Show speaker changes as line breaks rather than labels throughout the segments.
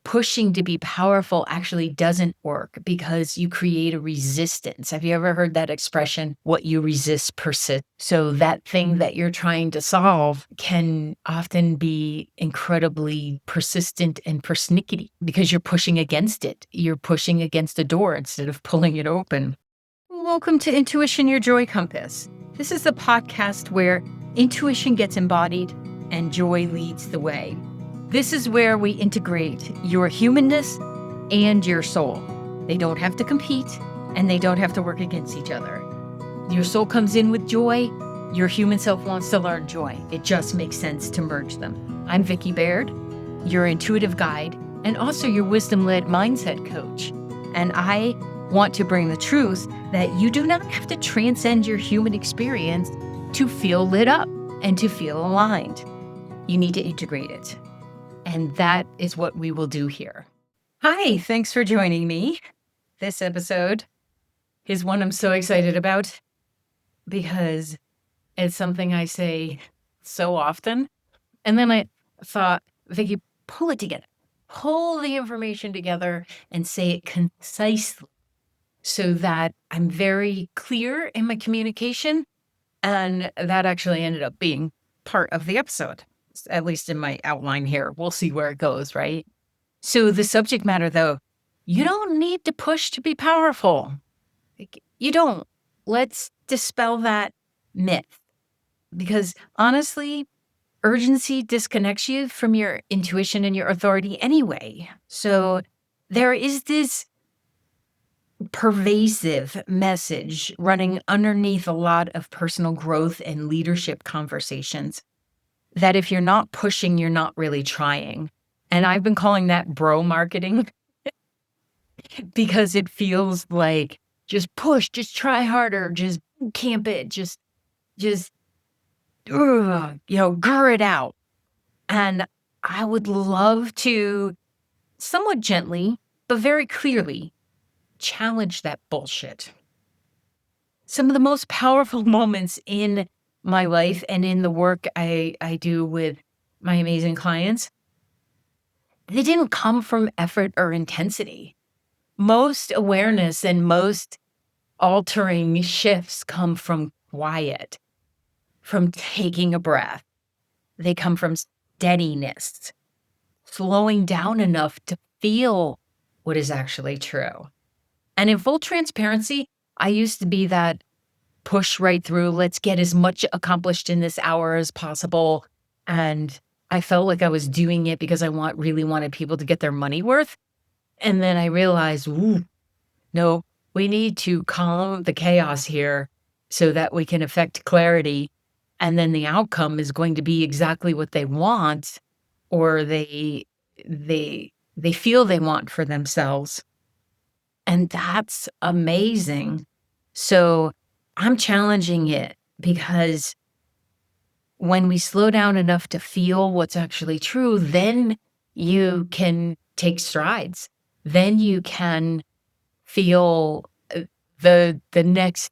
pushing to be powerful actually doesn't work because you create a resistance. Have you ever heard that expression? What you resist persists. So that thing that you're trying to solve can often be incredibly persistent and persnickety because you're pushing against it. You're pushing against a door instead of pulling it open. Welcome to Intuition, Your Joy Compass. This is the podcast where intuition gets embodied and joy leads the way. This is where we integrate your humanness and your soul. They don't have to compete and they don't have to work against each other. Your soul comes in with joy. Your human self wants to learn joy. It just makes sense to merge them. I'm Vicki Baird, your intuitive guide, and also your wisdom-led mindset coach. And I want to bring the truth that you do not have to transcend your human experience to feel lit up and to feel aligned. You need to integrate it. And that is what we will do here. Hi, thanks for joining me. This episode is one I'm so excited about because it's something I say so often. And then I thought, Vicki, pull it together. Pull the information together and say it concisely so that I'm very clear in my communication. And that actually ended up being part of the episode. At least in my outline here. We'll see where it goes, right? So the subject matter, though, you don't need to push to be powerful. You don't. Let's dispel that myth. Because honestly, urgency disconnects you from your intuition and your authority anyway. So there is this pervasive message running underneath a lot of personal growth and leadership conversations that if you're not pushing, you're not really trying. And I've been calling that bro marketing because it feels like just push, just try harder, just camp it, just gr it out. And I would love to somewhat gently, but very clearly challenge that bullshit. Some of the most powerful moments in my life and in the work I do with my amazing clients, they didn't come from effort or intensity. Most awareness and most altering shifts come from quiet, from taking a breath. They come from steadiness, slowing down enough to feel what is actually true. And in full transparency, I used to be that push right through, let's get as much accomplished in this hour as possible. And I felt like I was doing it because I really wanted people to get their money worth. And then I realized, no, we need to calm the chaos here so that we can affect clarity. And then the outcome is going to be exactly what they want or they feel they want for themselves. And that's amazing. So I'm challenging it because when we slow down enough to feel what's actually true, then you can take strides. Then you can feel the next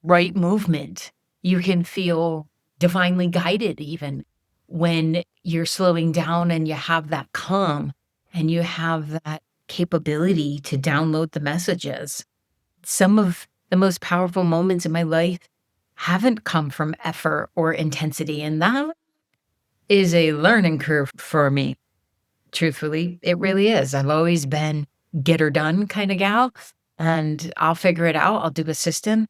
right movement. You can feel divinely guided even when you're slowing down and you have that calm and you have that capability to download the messages. Some of the most powerful moments in my life haven't come from effort or intensity, and that is a learning curve for me. Truthfully, it really is. I've always been get her done kind of gal, and I'll figure it out. I'll do a system,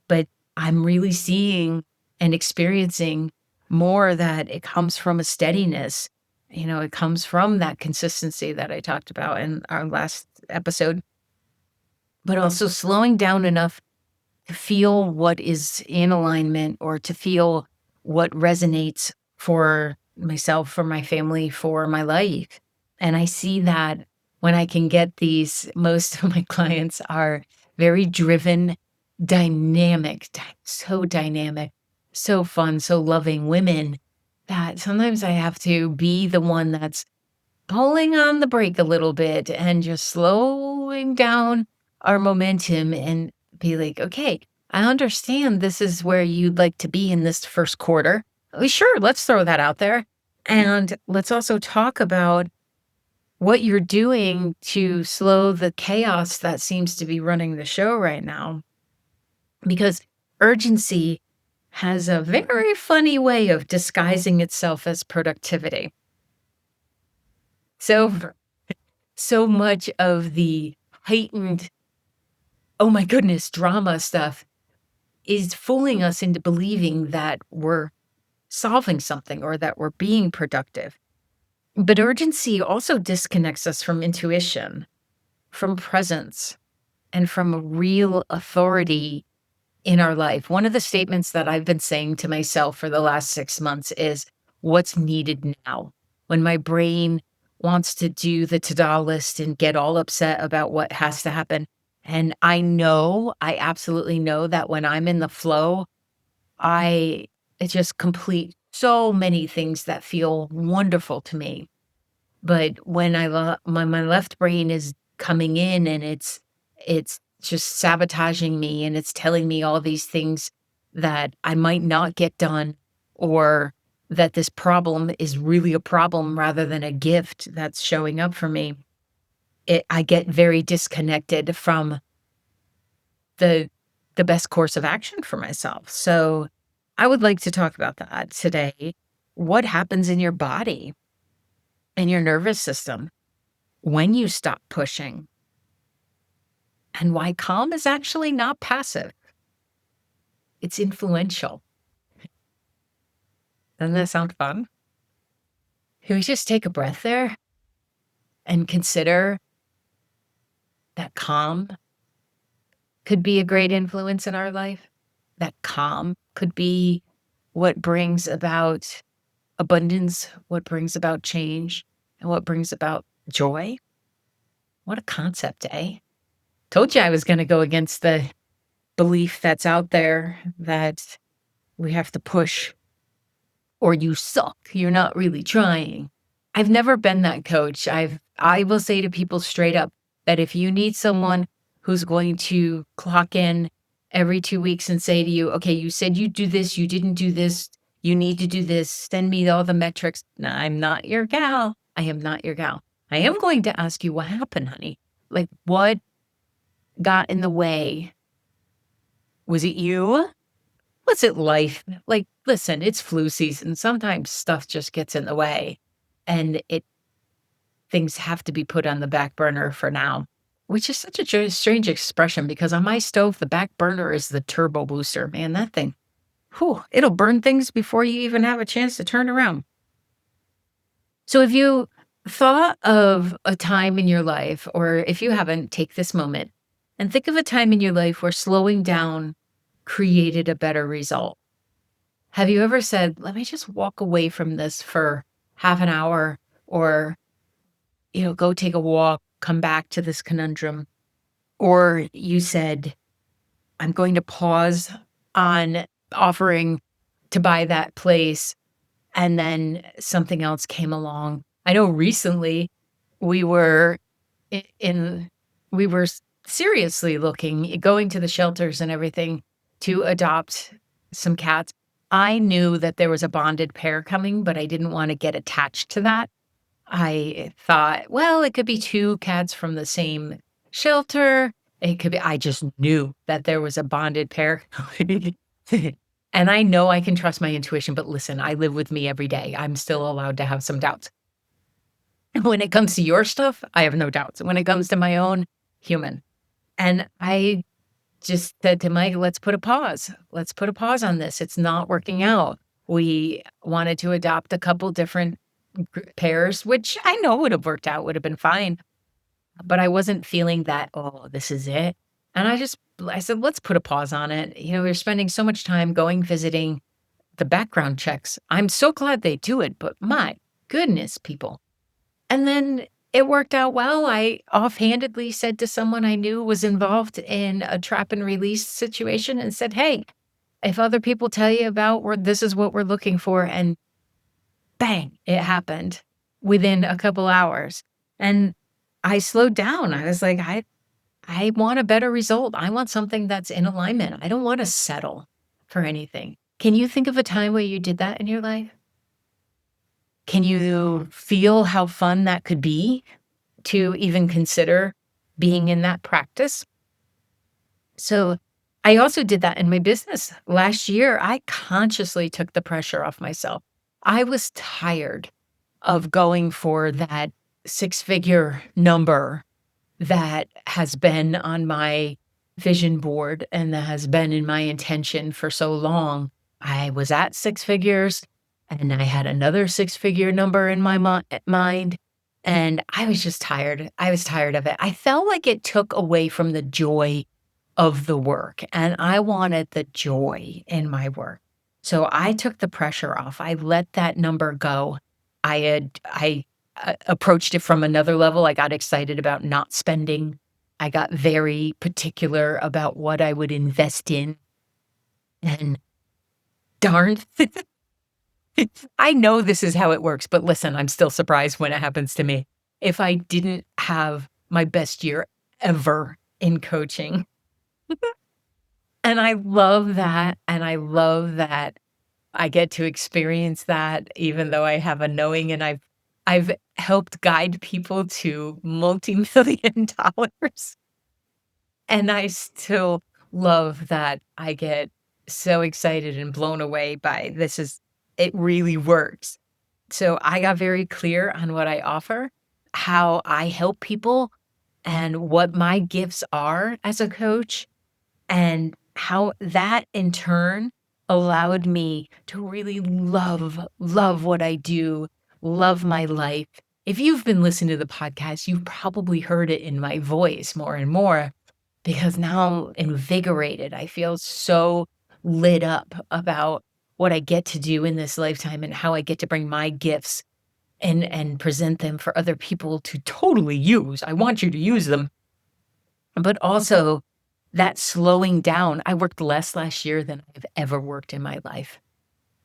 but I'm really seeing and experiencing more that it comes from a steadiness. It comes from that consistency that I talked about in our last episode. But also slowing down enough to feel what is in alignment or to feel what resonates for myself, for my family, for my life. And I see that when I can get these, most of my clients are very driven, dynamic, so fun, so loving women that sometimes I have to be the one that's pulling on the brake a little bit and just slowing down our momentum and be like, okay, I understand this is where you'd like to be in this first quarter. Sure, let's throw that out there. And let's also talk about what you're doing to slow the chaos that seems to be running the show right now. Because urgency has a very funny way of disguising itself as productivity. So, so much of the heightened, oh my goodness, drama stuff is fooling us into believing that we're solving something or that we're being productive. But urgency also disconnects us from intuition, from presence, and from a real authority in our life. One of the statements that I've been saying to myself for the last 6 months is what's needed now. When my brain wants to do the to-do list and get all upset about what has to happen. And I absolutely know that when I'm in the flow, I it just complete so many things that feel wonderful to me. But when my left brain is coming in and it's just sabotaging me and it's telling me all these things that I might not get done or that this problem is really a problem rather than a gift that's showing up for me, I get very disconnected from the the best course of action for myself. So I would like to talk about that today. What happens in your body and your nervous system when you stop pushing, and why calm is actually not passive, it's influential. Doesn't that sound fun? Can we just take a breath there and consider that calm could be a great influence in our life? That calm could be what brings about abundance, what brings about change, and what brings about joy? What a concept, eh? Told you I was going to go against the belief that's out there that we have to push or you suck. You're not really trying. I've never been that coach. I will say to people straight up that if you need someone who's going to clock in every 2 weeks and say to you, "Okay, you said you do this, you didn't do this, you need to do this, send me all the metrics." No, I'm not your gal. I am not your gal. I am going to ask you what happened, honey. Like, what got in the way? Was it you? Was it life? Like, listen, it's flu season. Sometimes stuff just gets in the way and things have to be put on the back burner for now, which is such a strange expression because on my stove, the back burner is the turbo booster. Man, that thing, whew, it'll burn things before you even have a chance to turn around. So if you thought of a time in your life, or if you haven't, take this moment and think of a time in your life where slowing down created a better result. Have you ever said, let me just walk away from this for half an hour or, go take a walk, come back to this conundrum? Or you said, I'm going to pause on offering to buy that place. And then something else came along. I know recently we were in we were seriously looking, going to the shelters and everything to adopt some cats. I knew that there was a bonded pair coming, but I didn't want to get attached to that. I thought, well, it could be 2 cats from the same shelter. It could be I just knew that there was a bonded pair. And I know I can trust my intuition, but listen, I live with me every day. I'm still allowed to have some doubts. When it comes to your stuff, I have no doubts. When it comes to my own, human. And I just said to Mike, let's put a pause. Let's put a pause on this. It's not working out. We wanted to adopt a couple different pairs, which I know would have worked out, would have been fine. But I wasn't feeling that, oh, this is it. And I said, let's put a pause on it. We're spending so much time going, visiting the background checks. I'm so glad they do it, but my goodness, people. And then it worked out well. I offhandedly said to someone I knew was involved in a trap and release situation and said, hey, if other people tell you about this is what we're looking for. And bang, it happened within a couple hours. And I slowed down. I was like, I want a better result. I want something that's in alignment. I don't want to settle for anything. Can you think of a time where you did that in your life? Can you feel how fun that could be? to even consider being in that practice. So I also did that in my business. Last year, I consciously took the pressure off myself. I was tired of going for that six-figure number that has been on my vision board and that has been in my intention for so long. I was at six figures and I had another six-figure number in my mind, and I was just tired. I was tired of it. I felt like it took away from the joy of the work, and I wanted the joy in my work. So I took the pressure off. I let that number go. I approached it from another level. I got excited about not spending. I got very particular about what I would invest in, and darn, I know this is how it works, but listen, I'm still surprised when it happens to me. If I didn't have my best year ever in coaching, and I love that, and I love that I get to experience that even though I have a knowing, and I've helped guide people to multi-million dollars, and I still love that I get so excited and blown away by it really works. So I got very clear on what I offer, how I help people, and what my gifts are as a coach, and how that in turn allowed me to really love what I do, love my life. If you've been listening to the podcast, you've probably heard it in my voice more and more because now I'm invigorated. I feel so lit up about what I get to do in this lifetime and how I get to bring my gifts and present them for other people to totally use. I want you to use them. But also that slowing down. I worked less last year than I've ever worked in my life.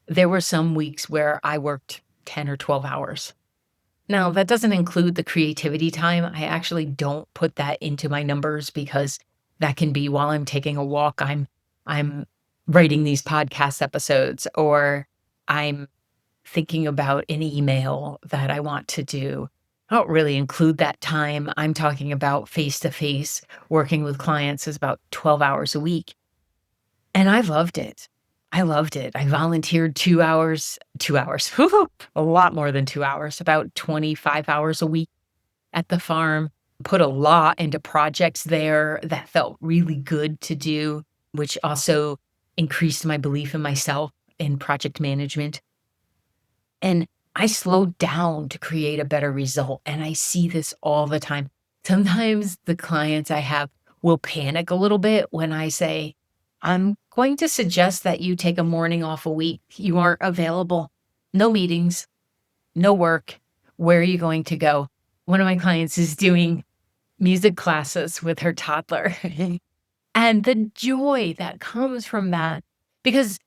There were some weeks where I worked 10 or 12 hours. Now, that doesn't include the creativity time. I actually don't put that into my numbers because that can be while I'm taking a walk, I'm writing these podcast episodes, or I'm thinking about an email that I want to do. I don't really include that time. I'm talking about face-to-face working with clients is about 12 hours a week. And I loved it. I loved it. I volunteered 2 hours, a lot more than 2 hours, about 25 hours a week at the farm, put a lot into projects there that felt really good to do, which also increased my belief in myself in project management. And I slowed down to create a better result. And I see this all the time. Sometimes the clients I have will panic a little bit when I say, I'm going to suggest that you take a morning off a week. You aren't available. No meetings, no work. Where are you going to go? One of my clients is doing music classes with her toddler. And the joy that comes from that, because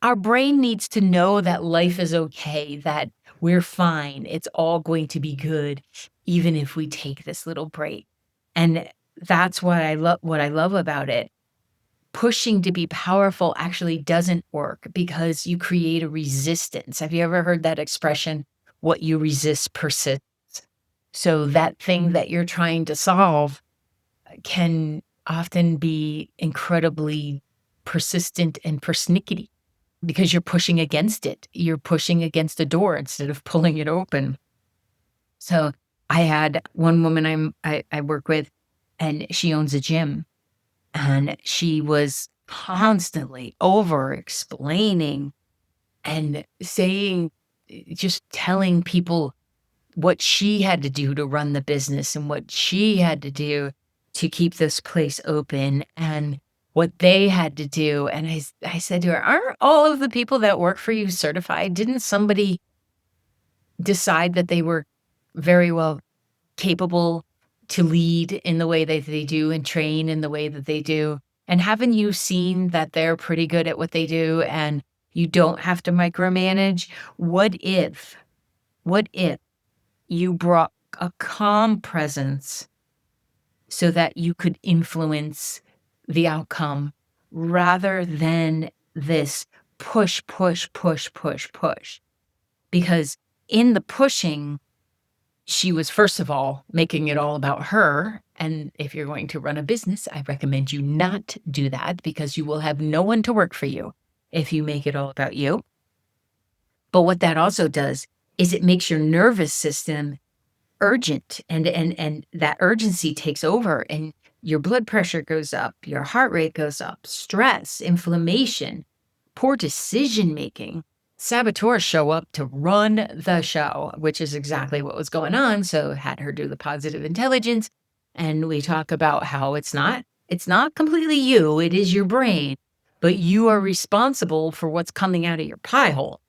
our brain needs to know that life is okay, that we're fine. It's all going to be good, even if we take this little break. And that's what I love about it. Pushing to be powerful actually doesn't work because you create a resistance. Have you ever heard that expression? What you resist persists. So that thing that you're trying to solve can often be incredibly persistent and persnickety because you're pushing against it. You're pushing against a door instead of pulling it open. So I had one woman I work with, and she owns a gym, and she was constantly over explaining and saying, just telling people what she had to do to run the business and what she had to do to keep this place open and what they had to do. And I said to her, aren't all of the people that work for you certified? Didn't somebody decide that they were very well capable to lead in the way that they do and train in the way that they do? And haven't you seen that they're pretty good at what they do and you don't have to micromanage? What if you brought a calm presence so that you could influence the outcome rather than this push, push, push, push, push? Because in the pushing, She was, first of all, making it all about her, and if you're going to run a business, I recommend you not do that because you will have no one to work for you if you make it all about you. But what that also does is it makes your nervous system urgent, and that urgency takes over, and your blood pressure goes up, your heart rate goes up, stress, inflammation, poor decision making. Saboteurs show up to run the show, which is exactly what was going on. So had her do the positive intelligence, and we talk about how it's not completely you, it is your brain, but you are responsible for what's coming out of your pie hole.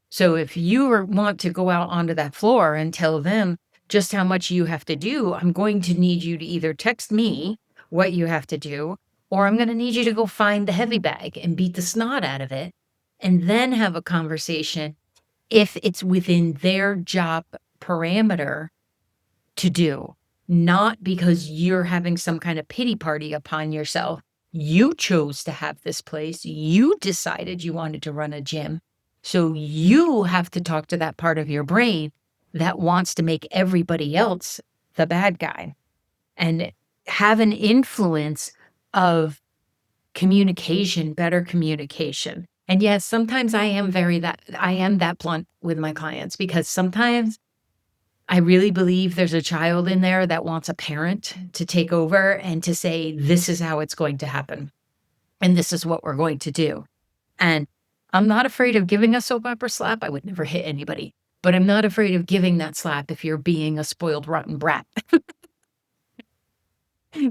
So if you want to go out onto that floor and tell them just how much you have to do, I'm going to need you to either text me what you have to do, or I'm going to need you to go find the heavy bag and beat the snot out of it, and then have a conversation if it's within their job parameter to do, not because you're having some kind of pity party upon yourself. You chose to have this place. You decided you wanted to run a gym. So you have to talk to that part of your brain that wants to make everybody else the bad guy and have an influence of communication, better communication. And yes, sometimes I am that blunt with my clients because sometimes I really believe there's a child in there that wants a parent to take over and to say, this is how it's going to happen. And this is what we're going to do. And I'm not afraid of giving a soap opera slap. I would never hit anybody, but I'm not afraid of giving that slap if you're being a spoiled, rotten brat.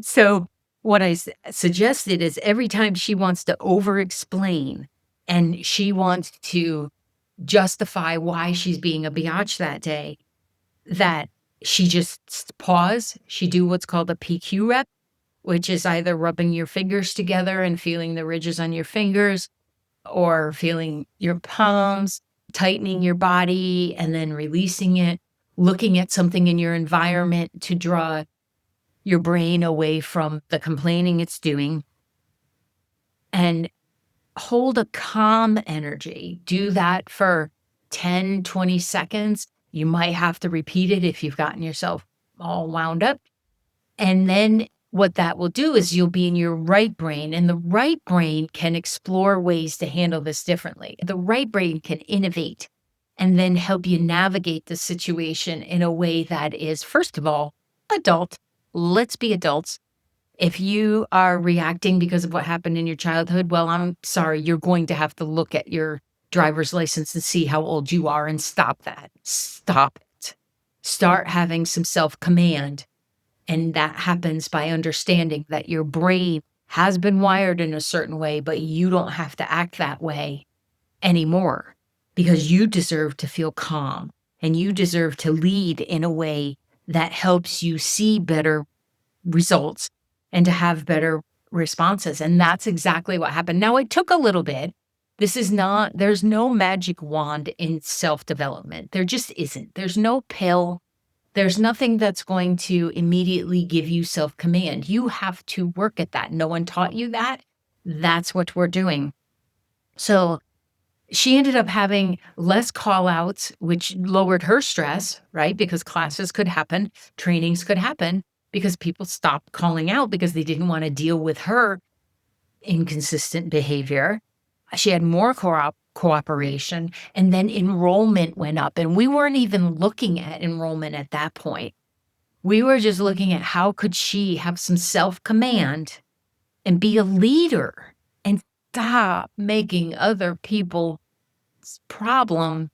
So what I suggested is every time she wants to over-explain and she wants to justify why she's being a biatch that day, that she just pause. She do what's called a PQ rep, which is either rubbing your fingers together and feeling the ridges on your fingers, or feeling your palms, tightening your body and then releasing it, looking at something in your environment to draw your brain away from the complaining it's doing, and hold a calm energy. Do that for 10, 20 seconds. You might have to repeat it if you've gotten yourself all wound up. And then what that will do is you'll be in your right brain, and the right brain can explore ways to handle this differently. The right brain can innovate and then help you navigate the situation in a way that is, first of all, adult. Let's be adults. If you are reacting because of what happened in your childhood, well, I'm sorry, you're going to have to look at your driver's license and see how old you are and stop that. Stop it. Start having some self-command. And that happens by understanding that your brain has been wired in a certain way, but you don't have to act that way anymore because you deserve to feel calm and you deserve to lead in a way that helps you see better results and to have better responses. And that's exactly what happened. Now, it took a little bit. There's no magic wand in self-development. There just isn't. There's no pill. There's nothing that's going to immediately give you self-command. You have to work at that. No one taught you that. That's what we're doing. So she ended up having less call outs, which lowered her stress, right? Because classes could happen, trainings could happen, because people stopped calling out because they didn't want to deal with her inconsistent behavior. She had more cooperation, and then enrollment went up. And we weren't even looking at enrollment at that point. We were just looking at how could she have some self-command and be a leader and stop making other people's problem,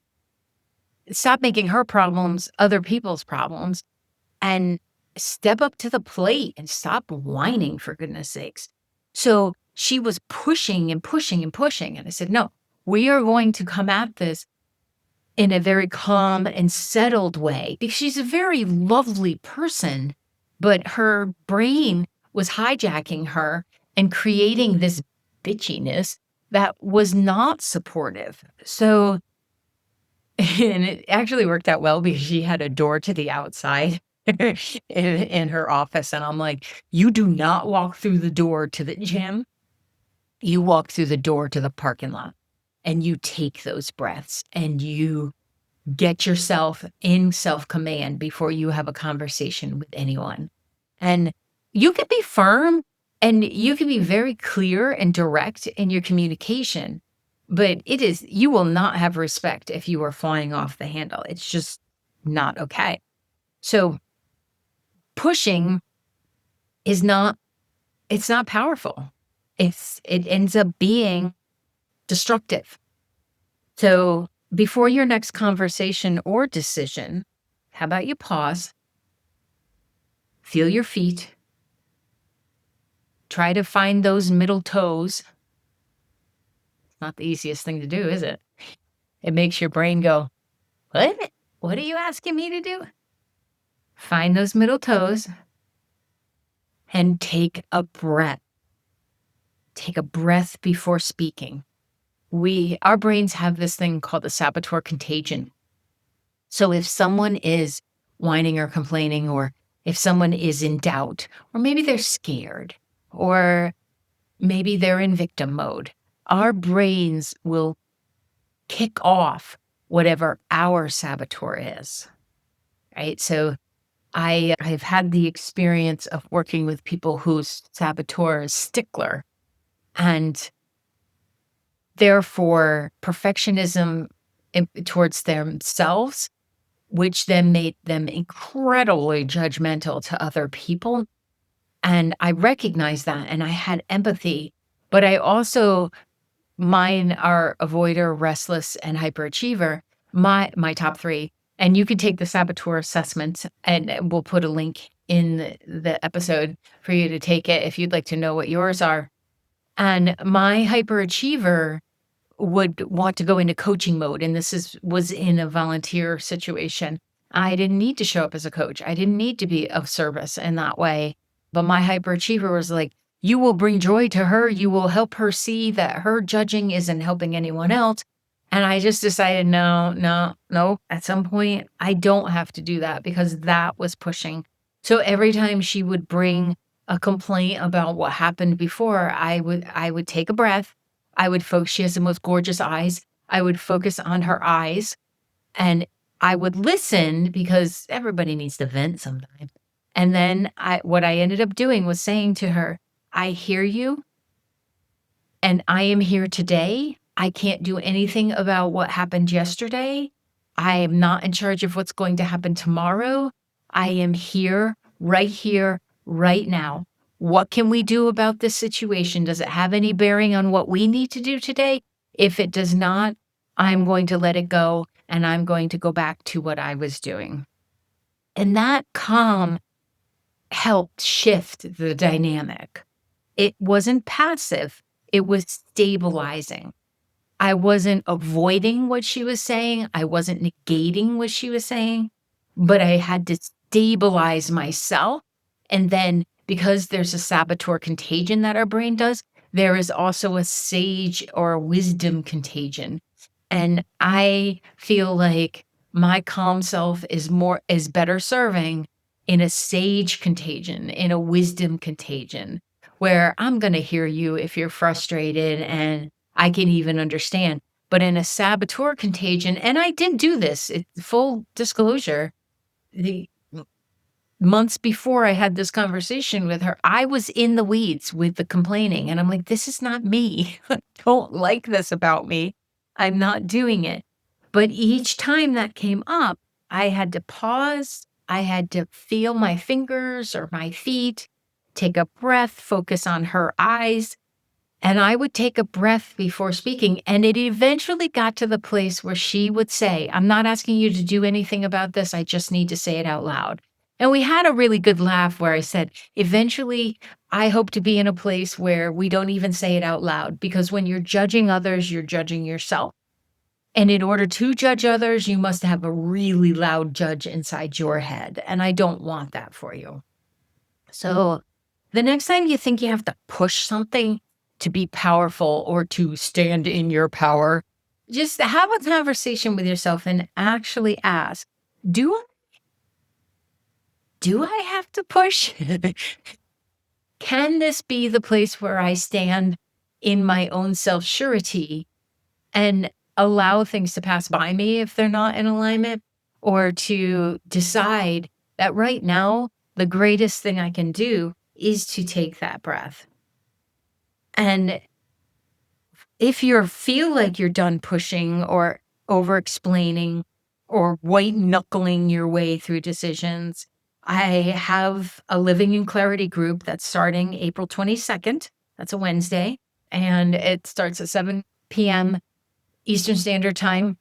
stop making her problems other people's problems, and step up to the plate and stop whining, for goodness sakes. So she was pushing and pushing and pushing. And I said, no, we are going to come at this in a very calm and settled way, because she's a very lovely person, but her brain was hijacking her and creating this bitchiness that was not supportive. So, and it actually worked out well because she had a door to the outside in her office. And I'm like, you do not walk through the door to the gym. You walk through the door to the parking lot and you take those breaths and you get yourself in self-command before you have a conversation with anyone. And you can be firm and you can be very clear and direct in your communication, but you will not have respect if you are flying off the handle. It's just not okay. So pushing is not it's not powerful. It ends up being destructive. So before your next conversation or decision, how about you pause, feel your feet, try to find those middle toes. Not the easiest thing to do, is it? It makes your brain go, "What? What are you asking me to do?" Find those middle toes and take a breath. Take a breath before speaking. Our brains have this thing called the saboteur contagion. So if someone is whining or complaining, or if someone is in doubt, or maybe they're scared, or maybe they're in victim mode, our brains will kick off whatever our saboteur is, right? So I've had the experience of working with people whose saboteur is stickler, and therefore perfectionism towards themselves, which then made them incredibly judgmental to other people. And I recognized that and I had empathy, but I also mine are avoider, restless, and hyperachiever, my top 3. And you can take the saboteur assessment, and we'll put a link in the episode for you to take it if you'd like to know what yours are. And my hyperachiever would want to go into coaching mode, and was in a volunteer situation. I didn't need to show up as a coach. I didn't need to be of service in that way. But my hyperachiever was like, "You will bring joy to her. You will help her see that her judging isn't helping anyone else." And I just decided, no, no, no. At some point, I don't have to do that, because that was pushing. So every time she would bring a complaint about what happened before, I would take a breath. I would focus. She has the most gorgeous eyes. I would focus on her eyes, and I would listen, because everybody needs to vent sometime. And then what I ended up doing was saying to her, "I hear you, and I am here today. I can't do anything about what happened yesterday. I am not in charge of what's going to happen tomorrow. I am here, right now. What can we do about this situation? Does it have any bearing on what we need to do today? If it does not, I'm going to let it go, and I'm going to go back to what I was doing." And that calm helped shift the dynamic. It wasn't passive, it was stabilizing. I wasn't avoiding what she was saying, I wasn't negating what she was saying, but I had to stabilize myself. And then, because there's a saboteur contagion that our brain does, there is also a sage or a wisdom contagion. And I feel like my calm self is better serving in a sage contagion, in a wisdom contagion, where I'm gonna hear you if you're frustrated, and I can even understand. But in a saboteur contagion, and I did do this, full disclosure, the months before I had this conversation with her, I was in the weeds with the complaining, and I'm like, "This is not me. I don't like this about me. I'm not doing it." But each time that came up, I had to pause, I had to feel my fingers or my feet, take a breath, focus on her eyes, and I would take a breath before speaking, and it eventually got to the place where she would say, "I'm not asking you to do anything about this, I just need to say it out loud." And we had a really good laugh where I said, "Eventually, I hope to be in a place where we don't even say it out loud, because when you're judging others, you're judging yourself. And in order to judge others, you must have a really loud judge inside your head, and I don't want that for you." So the next time you think you have to push something to be powerful or to stand in your power, just have a conversation with yourself and actually ask, do I have to push? Can this be the place where I stand in my own self-surety and allow things to pass by me if they're not in alignment, or to decide that right now, the greatest thing I can do is to take that breath. And if you feel like you're done pushing or over explaining or white knuckling your way through decisions, I have a Living in Clarity group that's starting April 22nd. That's a Wednesday. And it starts at 7 p.m. Eastern Standard Time.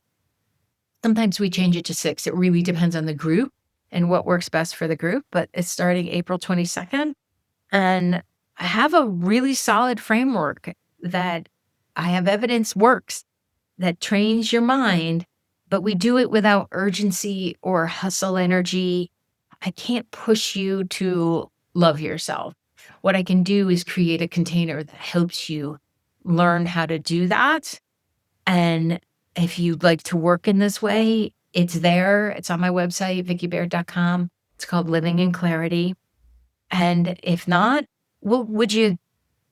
Sometimes we change it to 6. It really depends on the group and what works best for the group. But it's starting April 22nd. And I have a really solid framework that I have evidence works, that trains your mind, but we do it without urgency or hustle energy. I can't push you to love yourself. What I can do is create a container that helps you learn how to do that. And if you'd like to work in this way, it's there. It's on my website, vickibaird.com. It's called Living in Clarity. And if not, well, would you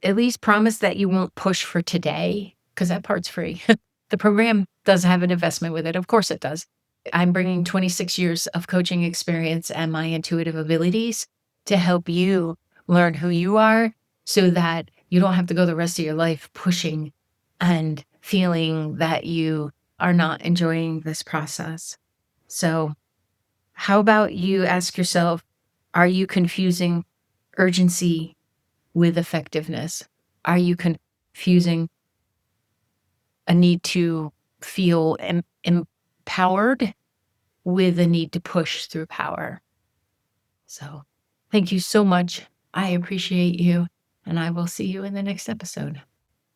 at least promise that you won't push for today? Because that part's free. The program does have an investment with it. Of course it does. I'm bringing 26 years of coaching experience and my intuitive abilities to help you learn who you are so that you don't have to go the rest of your life pushing and feeling that you are not enjoying this process. So how about you ask yourself, are you confusing urgency with effectiveness? Are you confusing a need to feel empowered with a need to push through power? So thank you so much. I appreciate you, and I will see you in the next episode.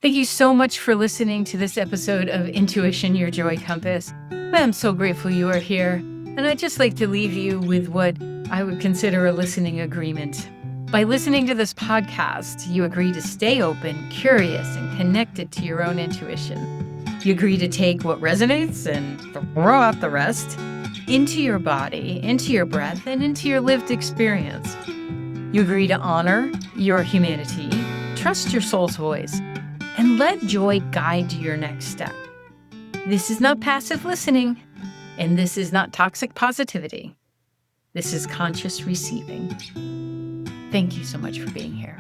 Thank you so much for listening to this episode of Intuition, Your Joy Compass. I'm so grateful you are here, and I'd just like to leave you with what I would consider a listening agreement. By listening to this podcast, you agree to stay open, curious, and connected to your own intuition. You agree to take what resonates and throw out the rest into your body, into your breath, and into your lived experience. You agree to honor your humanity, trust your soul's voice, and let joy guide your next step. This is not passive listening, and this is not toxic positivity. This is conscious receiving. Thank you so much for being here.